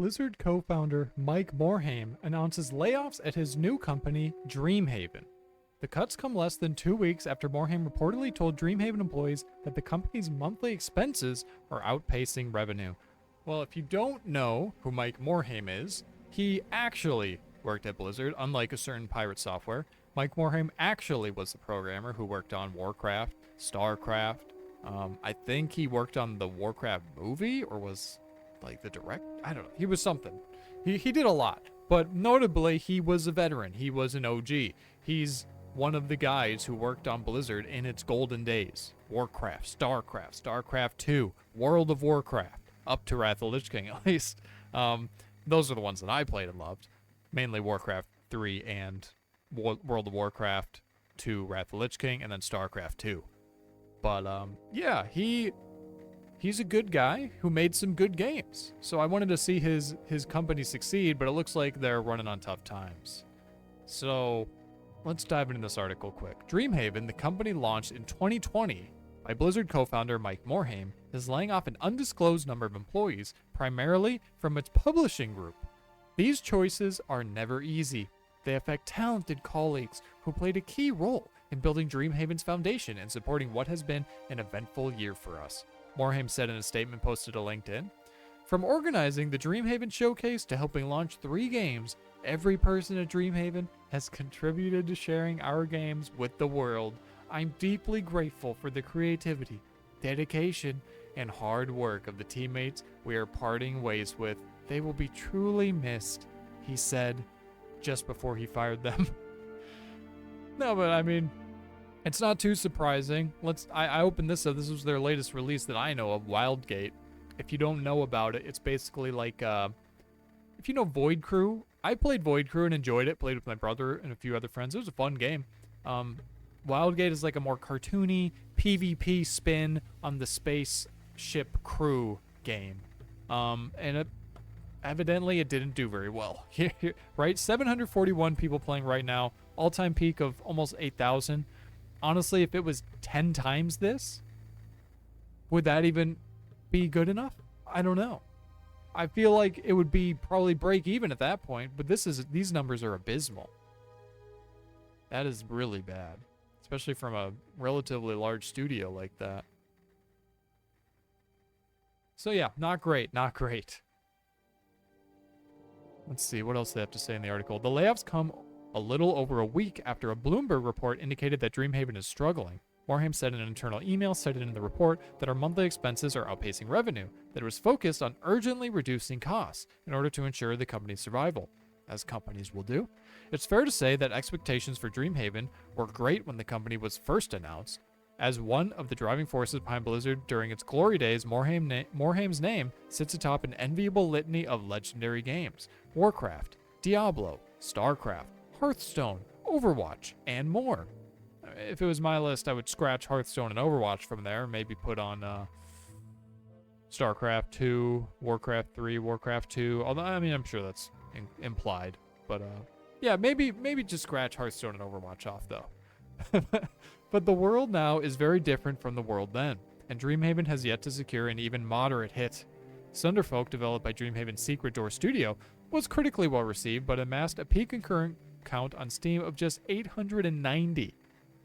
Blizzard co-founder Mike Morhaime announces layoffs at his new company, Dreamhaven. The cuts come less than 2 weeks after Morhaime reportedly told Dreamhaven employees that the company's monthly expenses are outpacing revenue. Well, if you don't know who Mike Morhaime is, he actually worked at Blizzard, unlike a certain pirate software. Mike Morhaime actually was the programmer who worked on Warcraft, StarCraft. I think he worked on the Warcraft movie, or was like the direct. I don't know. He was something. He did a lot, but notably he was a veteran. He was an OG. He's one of the guys who worked on Blizzard in its golden days. Warcraft, StarCraft, StarCraft 2, World of Warcraft, up to Wrath of the Lich King at least. Those are the ones that I played and loved. Mainly Warcraft 3 and World of Warcraft 2, Wrath of the Lich King, and then StarCraft 2. But yeah, he's a good guy who made some good games. So I wanted to see his company succeed, but it looks like they're running on tough times. So let's dive into this article quick. Dreamhaven, the company launched in 2020 by Blizzard co-founder Mike Morhaime, is laying off an undisclosed number of employees, primarily from its publishing group. These choices are never easy. They affect talented colleagues who played a key role in building Dreamhaven's foundation and supporting what has been an eventful year for us, Morhaime said in a statement posted to LinkedIn. From organizing the Dreamhaven showcase to helping launch 3 games, every person at Dreamhaven has contributed to sharing our games with the world. I'm deeply grateful for the creativity, dedication, and hard work of the teammates we are parting ways with. They will be truly missed, he said just before he fired them. No, but I mean, it's not too surprising. I opened this up. This was their latest release that I know of, Wildgate. If you don't know about it, it's basically like, if you know Void Crew, I played Void Crew and enjoyed it. Played with my brother and a few other friends. It was a fun game. Wildgate is like a more cartoony PvP spin on the spaceship crew game. And evidently it didn't do very well. Right? 741 people playing right now. All-time peak of almost 8,000. Honestly, if it was 10 times this, would that even be good enough? I don't know. I feel like it would be probably break even at that point, but these numbers are abysmal. That is really bad, especially from a relatively large studio like that. So yeah, not great, not great. Let's see, what else they have to say in the article. The layoffs come a little over a week after a Bloomberg report indicated that Dreamhaven is struggling. Morhaime said in an internal email cited in the report that our monthly expenses are outpacing revenue, that it was focused on urgently reducing costs in order to ensure the company's survival, as companies will do. It's fair to say that expectations for Dreamhaven were great when the company was first announced. As one of the driving forces behind Blizzard during its glory days, Morhaime's name sits atop an enviable litany of legendary games: Warcraft, Diablo, StarCraft, Hearthstone, Overwatch, and more. If it was my list, I would scratch Hearthstone and Overwatch from there, maybe put on StarCraft 2, Warcraft 3, Warcraft 2, although, I mean, I'm sure that's implied, but yeah, maybe just scratch Hearthstone and Overwatch off, though. But the world now is very different from the world then, and Dreamhaven has yet to secure an even moderate hit. Sunderfolk, developed by Dreamhaven's Secret Door Studio, was critically well received, but amassed a peak concurrent count on Steam of just 890.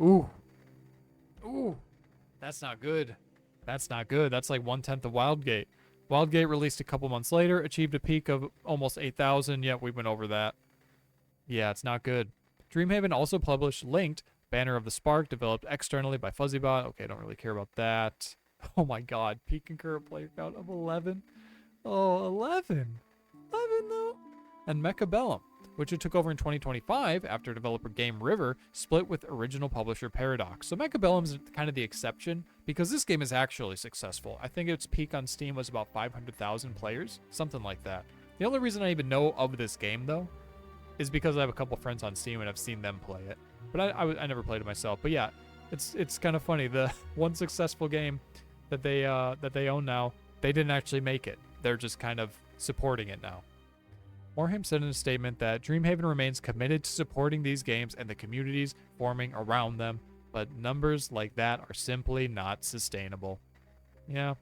Ooh. That's not good. That's not good. That's like 1/10 of Wildgate. Wildgate, released a couple months later, achieved a peak of almost 8,000. Yeah, we went over that. Yeah, it's not good. Dreamhaven also published Linked, Banner of the Spark, developed externally by FuzzyBot. Okay, I don't really care about that. Oh my god, peak concurrent player count of 11. Oh, 11. 11 though. And Mechabellum, which it took over in 2025 after developer Game River split with original publisher Paradox. So Mechabellum is kind of the exception because this game is actually successful. I think its peak on Steam was about 500,000 players, something like that. The only reason I even know of this game, though, is because I have a couple friends on Steam and I've seen them play it. But I never played it myself. But yeah, it's kind of funny. The one successful game that they own now, they didn't actually make it. They're just kind of supporting it now. Morhaime said in a statement that Dreamhaven remains committed to supporting these games and the communities forming around them, but numbers like that are simply not sustainable. Yeah.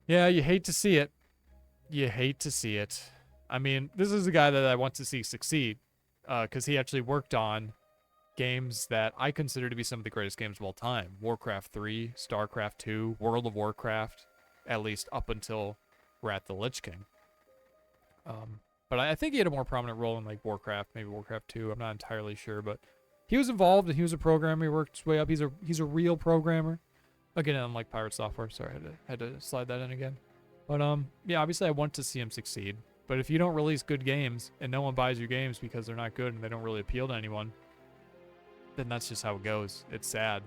Yeah, you hate to see it. You hate to see it. I mean, this is a guy that I want to see succeed, because he actually worked on games that I consider to be some of the greatest games of all time. Warcraft 3, StarCraft 2, World of Warcraft, at least up until Wrath the Lich King. But I think he had a more prominent role in like Warcraft, maybe Warcraft 2. I'm not entirely sure, but he was involved and he was a programmer. He worked his way up. He's a real programmer. Again, unlike Pirate Software. Sorry, I had to slide that in again. But yeah, obviously I want to see him succeed. But if you don't release good games and no one buys your games because they're not good and they don't really appeal to anyone, then that's just how it goes. It's sad.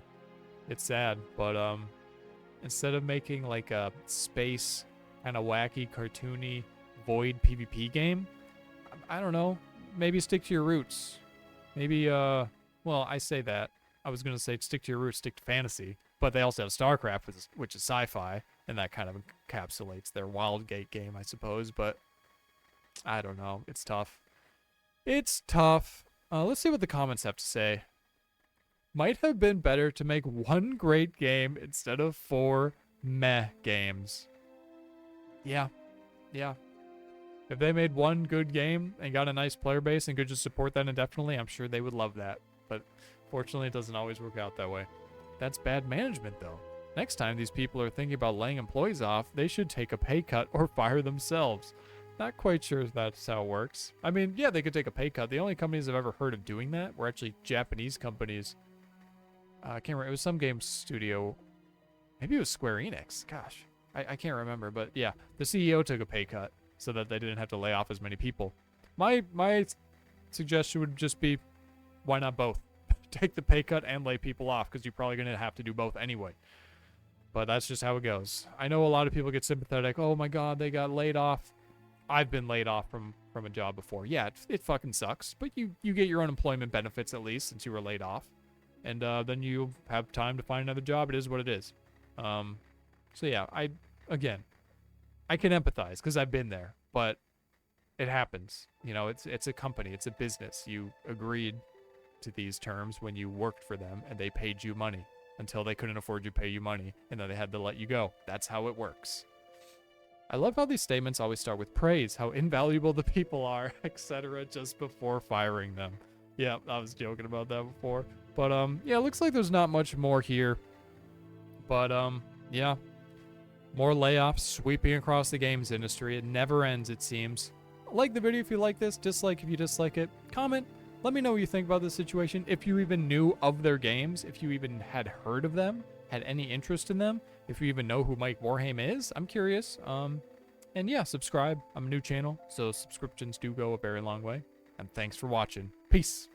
It's sad. But instead of making like a space kind of wacky, cartoony, void PvP game, I don't know. Maybe stick to your roots. Maybe well, I say that. I was gonna say stick to your roots, stick to fantasy. But they also have StarCraft, which is sci-fi, and that kind of encapsulates their Wildgate game, I suppose. But I don't know. It's tough. It's tough. Let's see what the comments have to say. Might have been better to make one great game instead of 4 meh games. Yeah. Yeah. If they made one good game and got a nice player base and could just support that indefinitely, I'm sure they would love that. But fortunately, it doesn't always work out that way. That's bad management, though. Next time these people are thinking about laying employees off, they should take a pay cut or fire themselves. Not quite sure if that's how it works. I mean, yeah, they could take a pay cut. The only companies I've ever heard of doing that were actually Japanese companies. I can't remember. It was some game studio. Maybe it was Square Enix. Gosh, I can't remember. But yeah, the CEO took a pay cut so that they didn't have to lay off as many people. My suggestion would just be, why not both? Take the pay cut and lay people off, because you're probably going to have to do both anyway. But that's just how it goes. I know a lot of people get sympathetic. Oh my god, they got laid off. I've been laid off from a job before. Yeah, it fucking sucks. But you get your unemployment benefits at least since you were laid off. And then you have time to find another job. It is what it is. So yeah, I can empathize because I've been there. But it happens. You know, it's a company. It's a business. You agreed to these terms when you worked for them and they paid you money until they couldn't afford to pay you money and then they had to let you go. That's how it works. I love how these statements always start with praise, how invaluable the people are, etc. just before firing them. Yeah, I was joking about that before. But yeah, it looks like there's not much more here. But yeah, more layoffs sweeping across the games industry. It never ends, it seems. Like the video if you like this, dislike if you dislike it, comment. Let me know what you think about this situation. If you even knew of their games, if you even had heard of them, had any interest in them, if you even know who Mike Morhaime is, I'm curious. And yeah, subscribe. I'm a new channel, so subscriptions do go a very long way. And thanks for watching. Peace.